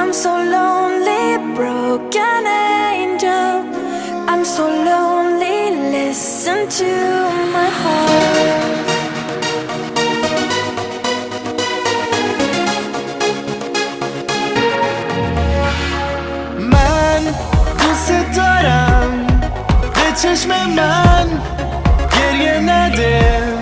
I'm so lonely, broken angel. I'm so lonely, listen to my heart. من دوست دارم به چشم من گریه نده